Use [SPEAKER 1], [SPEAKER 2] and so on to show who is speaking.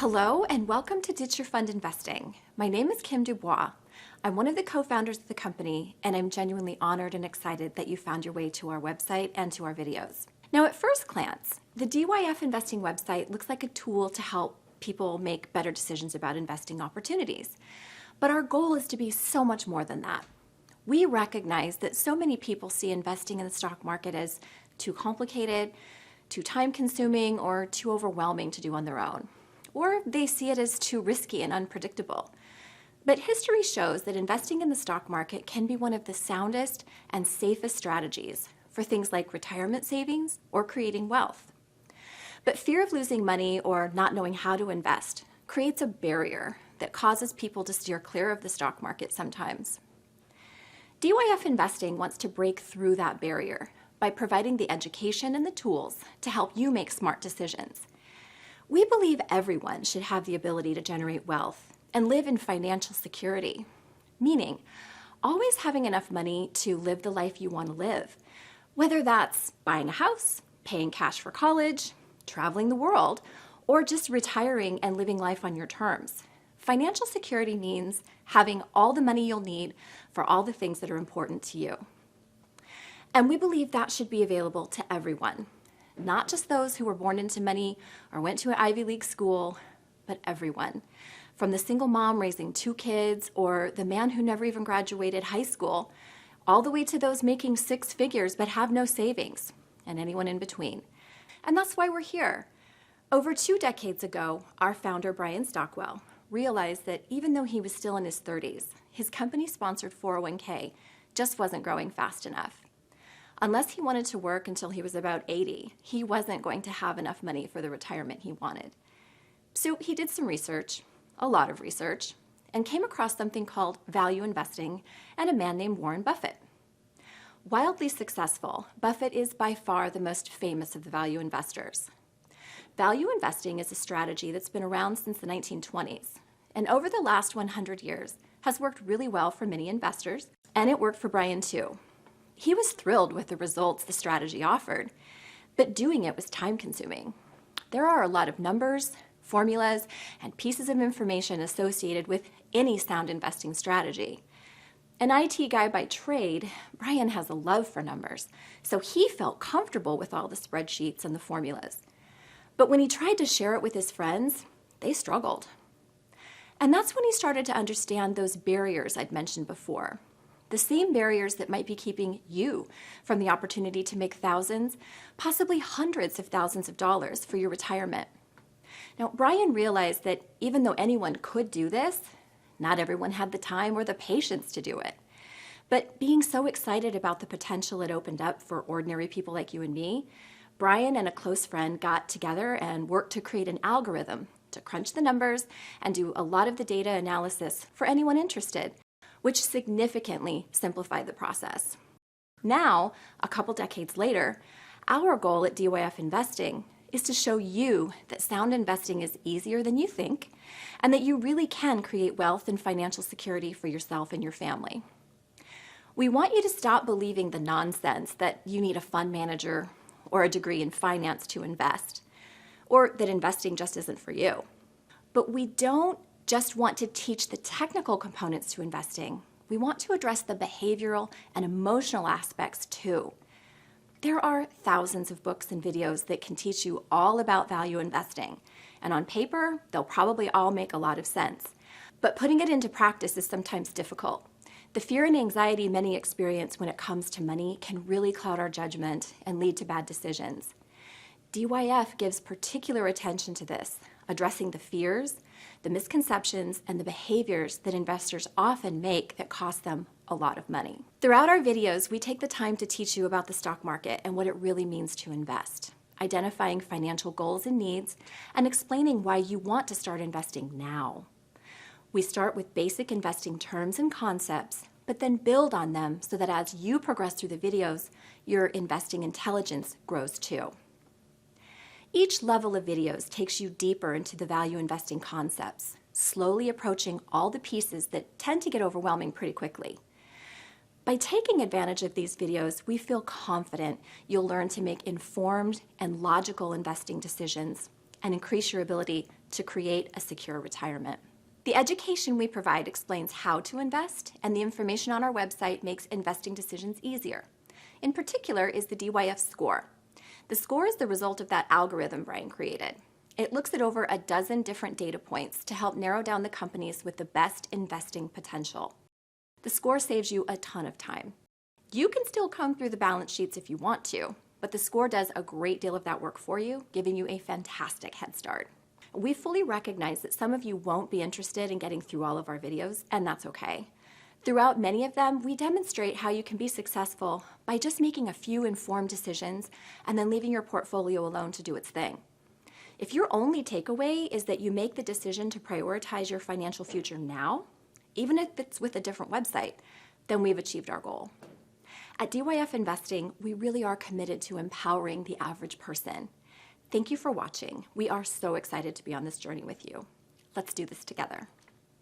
[SPEAKER 1] Hello and welcome to Ditch Your Fund Investing. My name is Kim Dubois. I'm one of the co-founders of the company, and I'm genuinely honored and excited that you found your way to our website and to our videos. Now, at first glance, the DYF Investing website looks like a tool to help people make better decisions about investing opportunities. But our goal is to be so much more than that. We recognize that so many people see investing in the stock market as too complicated, too time-consuming, or too overwhelming to do on their own. Or they see it as too risky and unpredictable. But history shows that investing in the stock market can be one of the soundest and safest strategies for things like retirement savings or creating wealth. But fear of losing money or not knowing how to invest creates a barrier that causes people to steer clear of the stock market sometimes. DYF Investing wants to break through that barrier by providing the education and the tools to help you make smart decisions. We believe everyone should have the ability to generate wealth and live in financial security, meaning always having enough money to live the life you want to live, whether that's buying a house, paying cash for college, traveling the world, or just retiring and living life on your terms. Financial security means having all the money you'll need for all the things that are important to you. And we believe that should be available to everyone. Not just those who were born into money or went to an Ivy League school, but everyone. From the single mom raising 2 kids or the man who never even graduated high school, all the way to those making 6 figures but have no savings, and anyone in between. And that's why we're here. Over 2 decades ago, our founder, Brian Stockwell, realized that even though he was still in his 30s, his company-sponsored 401k just wasn't growing fast enough. Unless he wanted to work until he was about 80, he wasn't going to have enough money for the retirement he wanted. So he did some research, a lot of research, and came across something called value investing and a man named Warren Buffett. Wildly successful, Buffett is by far the most famous of the value investors. Value investing is a strategy that's been around since the 1920s, and over the last 100 years has worked really well for many investors, and it worked for Brian too. He was thrilled with the results the strategy offered, but doing it was time-consuming. There are a lot of numbers, formulas, and pieces of information associated with any sound investing strategy. An IT guy by trade, Brian has a love for numbers, so he felt comfortable with all the spreadsheets and the formulas. But when he tried to share it with his friends, they struggled. And that's when he started to understand those barriers I'd mentioned before. The same barriers that might be keeping you from the opportunity to make thousands, possibly hundreds of thousands of dollars for your retirement. Now, Brian realized that even though anyone could do this, not everyone had the time or the patience to do it. But being so excited about the potential it opened up for ordinary people like you and me, Brian and a close friend got together and worked to create an algorithm to crunch the numbers and do a lot of the data analysis for anyone interested, which significantly simplified the process. Now, a couple decades later, our goal at DYF Investing is to show you that sound investing is easier than you think and that you really can create wealth and financial security for yourself and your family. We want you to stop believing the nonsense that you need a fund manager or a degree in finance to invest, or that investing just isn't for you. But we don't just want to teach the technical components to investing. We want to address the behavioral and emotional aspects too. There are thousands of books and videos that can teach you all about value investing, and on paper, they'll probably all make a lot of sense. But putting it into practice is sometimes difficult. The fear and anxiety many experience when it comes to money can really cloud our judgment and lead to bad decisions. DYF gives particular attention to this, addressing the fears, the misconceptions, and the behaviors that investors often make that cost them a lot of money. Throughout our videos, we take the time to teach you about the stock market and what it really means to invest, identifying financial goals and needs, and explaining why you want to start investing now. We start with basic investing terms and concepts, but then build on them so that as you progress through the videos, your investing intelligence grows too. Each level of videos takes you deeper into the value investing concepts, slowly approaching all the pieces that tend to get overwhelming pretty quickly. By taking advantage of these videos, we feel confident you'll learn to make informed and logical investing decisions and increase your ability to create a secure retirement. The education we provide explains how to invest, and the information on our website makes investing decisions easier. In particular is the DYF score. The score is the result of that algorithm Brian created. It looks at over a dozen different data points to help narrow down the companies with the best investing potential. The score saves you a ton of time. You can still comb through the balance sheets if you want to, but the score does a great deal of that work for you, giving you a fantastic head start. We fully recognize that some of you won't be interested in getting through all of our videos, and that's okay. Throughout many of them, we demonstrate how you can be successful by just making a few informed decisions and then leaving your portfolio alone to do its thing. If your only takeaway is that you make the decision to prioritize your financial future now, even if it's with a different website, then we've achieved our goal. At DYF Investing, we really are committed to empowering the average person. Thank you for watching. We are so excited to be on this journey with you. Let's do this together.